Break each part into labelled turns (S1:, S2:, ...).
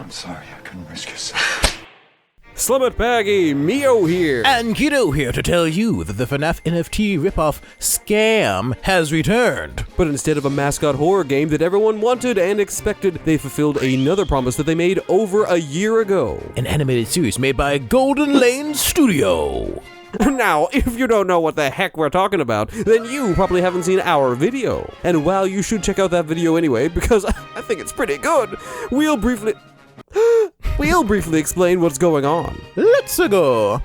S1: I'm sorry, I couldn't risk you.
S2: Slimit Baggy, Mio here.
S3: And Kido here to tell you that the FNAF NFT ripoff scam has returned.
S2: But instead of a mascot horror game that everyone wanted and expected, they fulfilled another promise that they made over a year ago.
S3: An animated series made by Golden Lane Studio.
S2: Now, if you don't know what the heck we're talking about, then you probably haven't seen our video. And while you should check out that video anyway, because I think it's pretty good, we'll briefly explain what's going on.
S3: Let's go!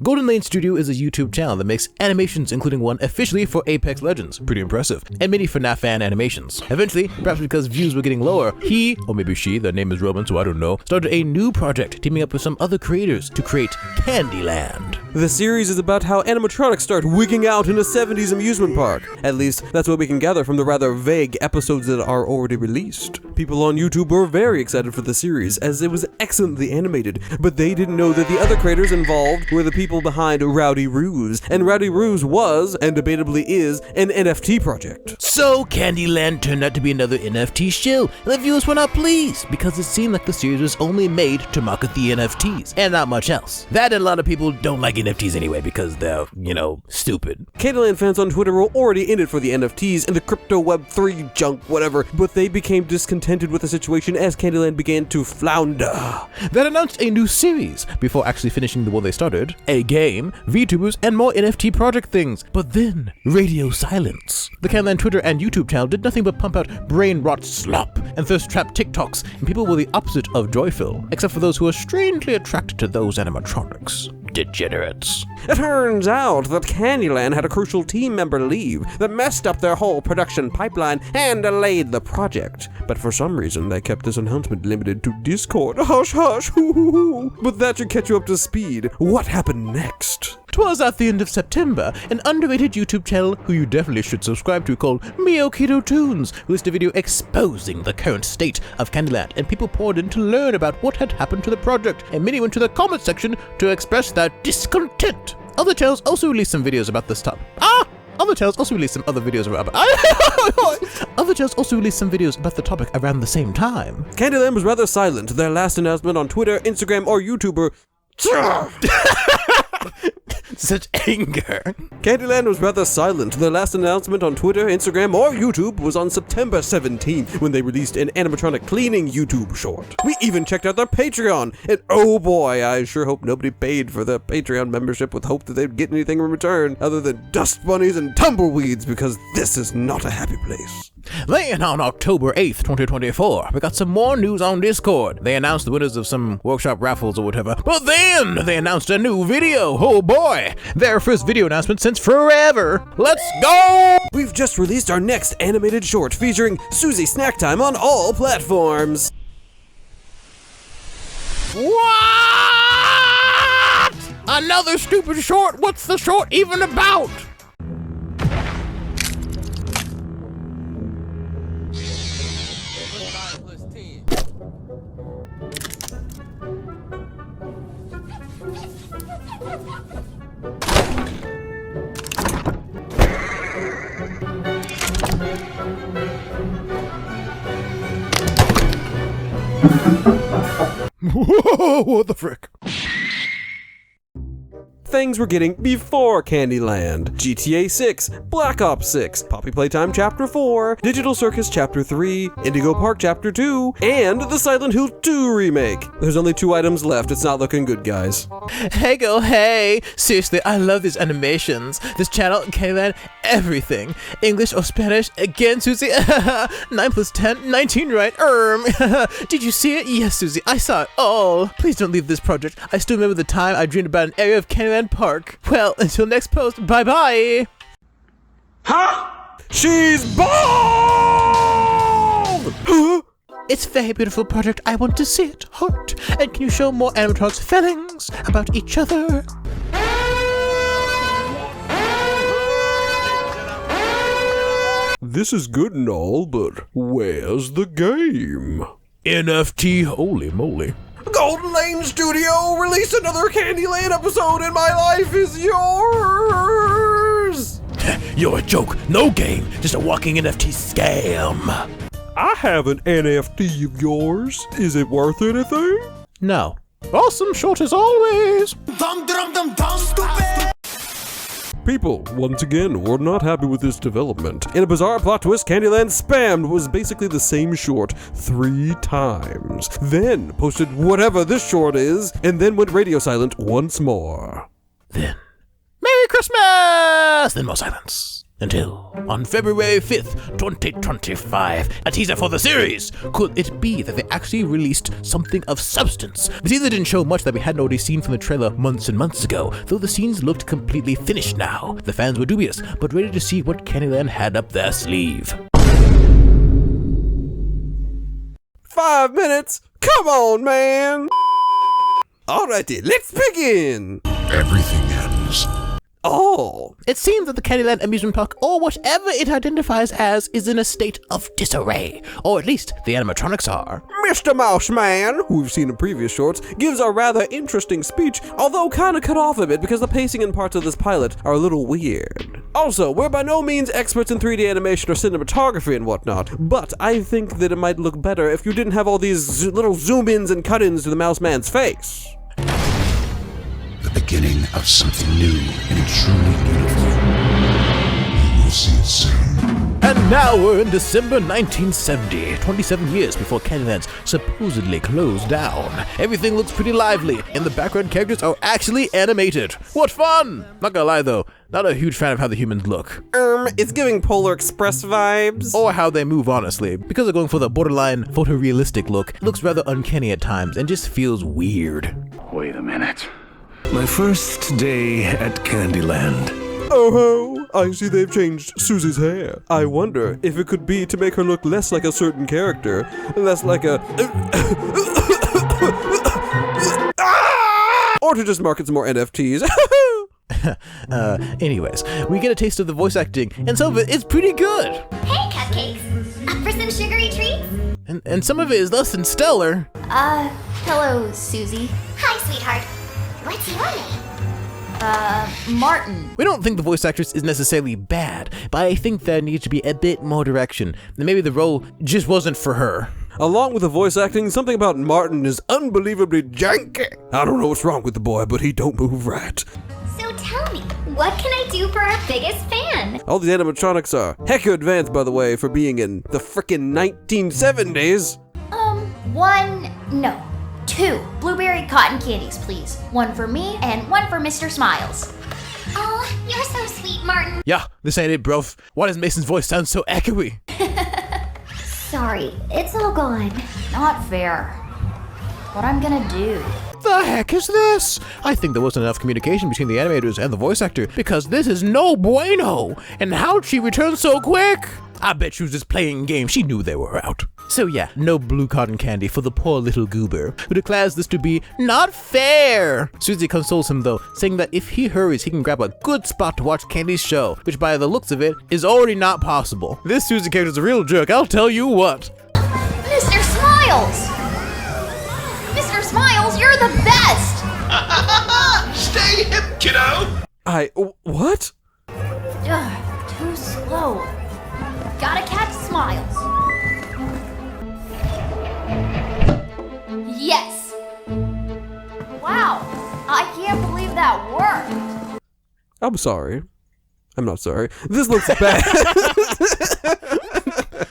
S3: Golden Lane Studio is a YouTube channel that makes animations, including one officially for Apex Legends, pretty impressive, and many FNAF fan animations. Eventually, perhaps because views were getting lower, he, or maybe she, their name is Roman so I don't know, started a new project teaming up with some other creators to create Kandyland.
S2: The series is about how animatronics start wigging out in a 70s amusement park. At least, that's what we can gather from the rather vague episodes that are already released. People on YouTube were very excited for the series, as it was excellently animated, but they didn't know that the other creators involved were the people behind Rowdy Ruse, and Rowdy Ruse was, and debatably is, an NFT project.
S3: So Kandyland turned out to be another NFT shill, and the viewers were not pleased, because it seemed like the series was only made to market the NFTs, and not much else. That and a lot of people don't like NFTs anyway, because they're, stupid.
S2: Kandyland fans on Twitter were already in it for the NFTs and the crypto web3 junk, whatever, but they became discontented with the situation as Kandyland began to flounder.
S3: That announced a new series, before actually finishing the one they started, a game, VTubers, and more NFT project things. But then, radio silence. The Kandyland Twitter and YouTube channel did nothing but pump out brain rot slop and thirst trap TikToks, and people were the opposite of joyful, except for those who are strangely attracted to those animatronics. Degenerates.
S2: It turns out that Kandyland had a crucial team member leave that messed up their whole production pipeline and delayed the project. But for some reason, they kept this announcement limited to Discord. Hush, hush, hoo, hoo, hoo. But that should catch you up to speed. What happened next?
S3: 'Twas at the end of September, an underrated YouTube channel who you definitely should subscribe to called Mio Kido Toons released a video exposing the current state of Kandyland, and people poured in to learn about what had happened to the project, and many went to the comment section to express their discontent. Other channels also released some videos about this topic. Other channels also released some other videos about Other channels also released some videos about the topic around the same time.
S2: Kandyland was rather silent. Their last announcement on Twitter, Instagram, or YouTuber.
S3: Such anger.
S2: Kandyland was rather silent. Their last announcement on Twitter, Instagram, or YouTube was on September 17th when they released an animatronic cleaning YouTube short. We even checked out their Patreon, and oh boy, I sure hope nobody paid for their Patreon membership with hope that they'd get anything in return other than dust bunnies and tumbleweeds, because this is not a happy place.
S3: Then on October 8th, 2024, we got some more news on Discord. They announced the winners of some workshop raffles or whatever, but then they announced a new video. Oh boy, their first video announcement since forever. Let's go!
S2: We've just released our next animated short featuring Susie Snack Time on all platforms.
S3: What? Another stupid short? What's the short even about? Whoa, what the frick?
S2: Things were getting before Kandyland. GTA 6, Black Ops 6, Poppy Playtime Chapter 4, Digital Circus Chapter 3, Indigo Park Chapter 2, and the Silent Hill 2 remake. There's only 2 items left. It's not looking good, guys.
S3: Hey go, hey! Seriously, I love these animations. This channel, Kandyland, everything. English or Spanish? Again, Susie? 9 plus 10, 19, right? Did you see it? Yes, Susie, I saw it all. Please don't leave this project. I still remember the time I dreamed about an area of Kandyland Park. Well, until next post, bye-bye!
S2: Huh? She's bald! Huh?
S3: It's a very beautiful project. I want to see it. Heart. And can you show more animatronics' feelings about each other?
S2: This is good and all, but where's the game?
S3: NFT, holy moly.
S2: Golden Lane Studio released another Kandyland episode and my life is yours!
S3: You're a joke. No game. Just a walking NFT scam.
S2: I have an NFT of yours. Is it worth anything?
S3: No. Awesome short as always.
S2: People, once again, were not happy with this development. In a bizarre plot twist, Kandyland spammed was basically the same short 3 times. Then posted whatever this short is, and then went radio silent once more.
S3: Then, Merry Christmas! Then more silence. Until, on February 5th, 2025, a teaser for the series. Could it be that they actually released something of substance? The teaser didn't show much that we hadn't already seen from the trailer months and months ago, though the scenes looked completely finished now. The fans were dubious, but ready to see what Kandyland had up their sleeve.
S2: 5 minutes? Come on, man! Alrighty, let's begin!
S1: Everything ends.
S2: Oh!
S3: It seems that the Kandyland amusement park, or whatever it identifies as, is in a state of disarray. Or at least, the animatronics are.
S2: Mr. Mouse Man, who we've seen in previous shorts, gives a rather interesting speech, although kinda cut off a bit because the pacing and parts of this pilot are a little weird. Also, we're by no means experts in 3D animation or cinematography and whatnot, but I think that it might look better if you didn't have all these little zoom-ins and cut-ins to the Mouse Man's face.
S1: The beginning of something new and truly beautiful. You will see it soon.
S3: And now we're in December 1970, 27 years before Kandyland's supposedly closed down. Everything looks pretty lively, and the background characters are actually animated. What fun! Not gonna lie though, not a huge fan of how the humans look.
S2: It's giving Polar Express vibes.
S3: Or how they move, honestly. Because they're going for the borderline photorealistic look, it looks rather uncanny at times and just feels weird.
S4: Wait a minute. My first day at Kandyland.
S2: Oh, I see they've changed Susie's hair. I wonder if it could be to make her look less like a certain character, less like a... or to just market some more NFTs.
S3: Anyways, we get a taste of the voice acting, and some of it is pretty good.
S5: Hey, cupcakes! Up for some sugary treats?
S3: And some of it is less than stellar.
S5: Hello, Susie. Hi, sweetheart. What's your name? Martin.
S3: We don't think the voice actress is necessarily bad, but I think there needs to be a bit more direction. And maybe the role just wasn't for her.
S2: Along with the voice acting, something about Martin is unbelievably janky. I don't know what's wrong with the boy, but he don't move right.
S5: So tell me, what can I do for our biggest fan?
S2: All these animatronics are hecka advanced, by the way, for being in the frickin' 1970s.
S5: 2 blueberry cotton candies, please. 1 for me and 1 for Mr. Smiles. Oh, you're so sweet, Martin.
S3: Yeah, this ain't it, bruv. Why does Mason's voice sound so echoey?
S5: Sorry, it's all gone. Not fair. What I'm gonna do?
S3: The heck is this? I think there wasn't enough communication between the animators and the voice actor, because this is no bueno. And how'd she return so quick? I bet she was just playing games. She knew they were out. So yeah, no blue cotton candy for the poor little goober, who declares this to be not fair. Susie consoles him though, saying that if he hurries, he can grab a good spot to watch Candy's show, which by the looks of it, is already not possible. This Susie character's a real jerk, I'll tell you what.
S5: Mr. Smiles! Mr. Smiles, you're the best!
S1: Stay hip, kiddo!
S2: What?
S5: Too slow. Gotta catch Smiles. Yes! Wow, I can't believe that worked.
S2: I'm sorry. I'm not sorry. This looks bad.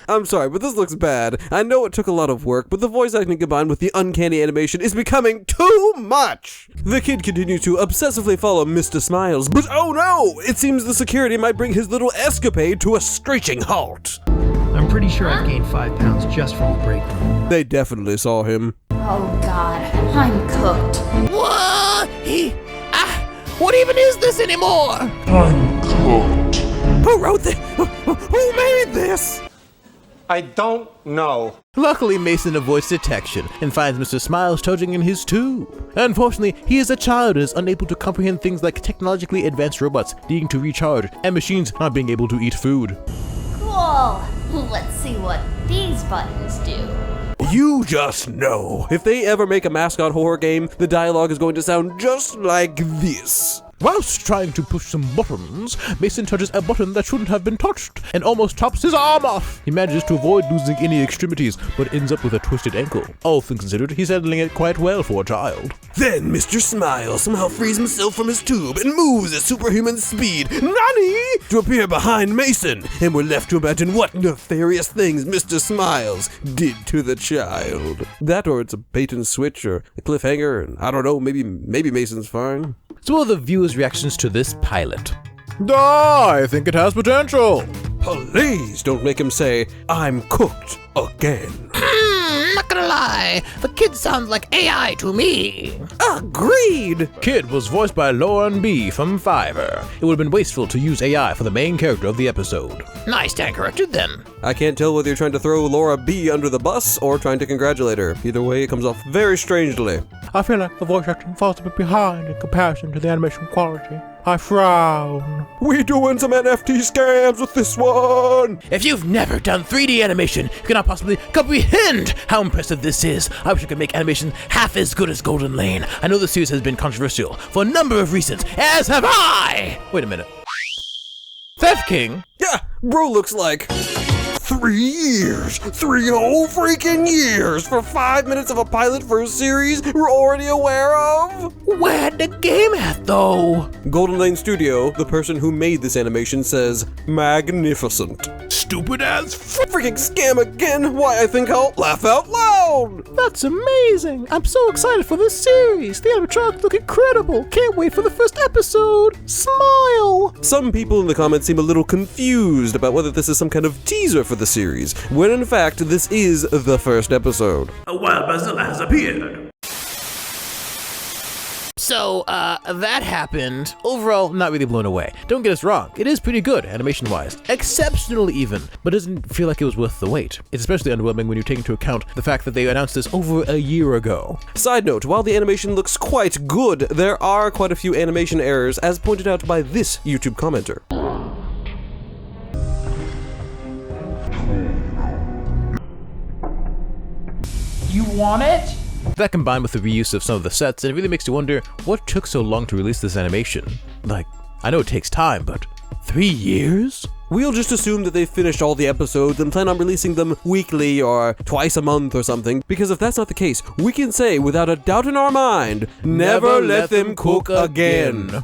S2: I'm sorry, but this looks bad. I know it took a lot of work, but the voice acting combined with the uncanny animation is becoming too much! The kid continues to obsessively follow Mr. Smiles, but oh no! It seems the security might bring his little escapade to a screeching halt.
S6: I'm pretty sure I've gained 5 pounds just from the break room.
S2: They definitely saw him.
S5: Oh god, I'm cooked.
S3: What? What even is this anymore?
S2: Who wrote this? Who made this?
S7: I don't know.
S3: Luckily, Mason avoids detection and finds Mr. Smiles toting in his tube. Unfortunately, he is a child and is unable to comprehend things like technologically advanced robots needing to recharge and machines not being able to eat food.
S5: Cool. Let's see what these buttons do.
S2: You just know. If they ever make a mascot horror game, the dialogue is going to sound just like this.
S3: Whilst trying to push some buttons, Mason touches a button that shouldn't have been touched and almost chops his arm off. He manages to avoid losing any extremities, but ends up with a twisted ankle. All things considered, he's handling it quite well for a child.
S2: Then Mr. Smile somehow frees himself from his tube and moves at superhuman speed, Nani, to appear behind Mason, and we're left to imagine what nefarious things Mr. Smiles did to the child. That, or it's a bait and switch, or a cliffhanger, and I don't know, maybe Mason's fine.
S3: So what are the viewers' reactions to this pilot? I think it has potential.
S2: Please don't make him say, I'm cooked again.
S3: Not gonna lie, the kid sounds like AI to me.
S2: Agreed!
S3: Kid was voiced by Lauren B. from Fiverr. It would have been wasteful to use AI for the main character of the episode. Nice, stand corrected then.
S2: I can't tell whether you're trying to throw Laura B under the bus or trying to congratulate her. Either way, it comes off very strangely.
S3: I feel like the voice acting falls a bit behind in comparison to the animation quality. I frown.
S2: We doing some NFT scams with this one!
S3: If you've never done 3D animation, you cannot possibly comprehend how impressive this is. I wish I could make animation half as good as Golden Lane. I know the series has been controversial for a number of reasons, as have I! Wait a minute. Theft King?
S2: Yeah, bro looks like 3 years, 3 whole freaking years for 5 minutes of a pilot for a series we're already aware of?
S3: Where'd the game at, though?
S2: Golden Lane Studio, the person who made this animation, says, magnificent.
S4: Stupid as
S2: Freaking scam again! Why, I think I'll laugh out loud!
S3: That's amazing! I'm so excited for this series! The animatronics look incredible! Can't wait for the first episode! Smile!
S2: Some people in the comments seem a little confused about whether this is some kind of teaser for the series, when in fact this is the first episode.
S4: a wild Brazilla has appeared.
S3: So, that happened. Overall, not really blown away. Don't get us wrong, it is pretty good, animation-wise. Exceptionally even, but doesn't feel like it was worth the wait. It's especially underwhelming when you take into account the fact that they announced this over a year ago.
S2: Side note, while the animation looks quite good, there are quite a few animation errors, as pointed out by this YouTube commenter.
S6: You want it?
S3: That combined with the reuse of some of the sets, and it really makes you wonder what took so long to release this animation. Like, I know it takes time, but 3 years?
S2: We'll just assume that they've finished all the episodes and plan on releasing them weekly or twice a month or something, because if that's not the case, we can say without a doubt in our mind, never let them cook again.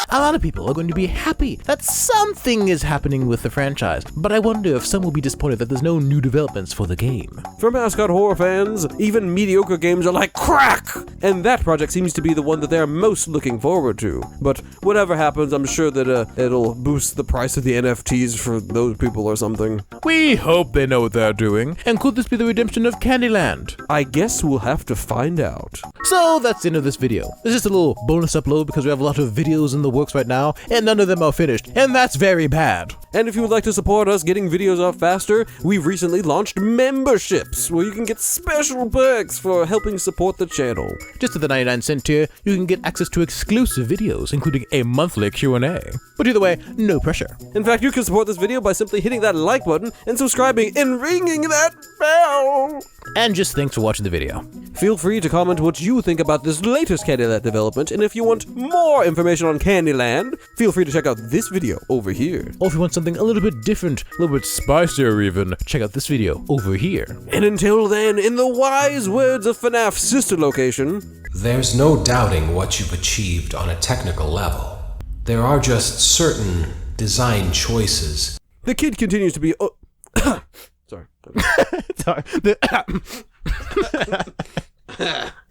S3: A lot of people are going to be happy that something is happening with the franchise, but I wonder if some will be disappointed that there's no new developments for the game.
S2: For mascot horror fans, even mediocre games are like crack! And that project seems to be the one that they're most looking forward to. But whatever happens, I'm sure that it'll boost the price of the NFTs for those people or something.
S3: We hope they know what they're doing, and could this be the redemption of Kandyland?
S2: I guess we'll have to find out.
S3: So that's the end of this video. It's just a little bonus upload because we have a lot of videos in the works right now, and none of them are finished, and that's very bad.
S2: And if you would like to support us getting videos up faster, we've recently launched memberships, where you can get special perks for helping support the channel.
S3: Just at the 99-cent tier, you can get access to exclusive videos, including a monthly Q&A. But either way, no pressure.
S2: In fact, you can support this video by simply hitting that like button and subscribing and ringing that bell.
S3: And just thanks for watching the video.
S2: Feel free to comment what you think about this latest Kandyland development, and if you want more information on Kandyland, feel free to check out this video over here.
S3: Or if you want something a little bit different, a little bit spicier even, check out this video over here.
S2: And until then, in the wise words of FNAF's sister location,
S8: There's no doubting what you've achieved on a technical level. There are just certain design choices.
S2: the kid continues to be... Sorry.
S3: Sorry.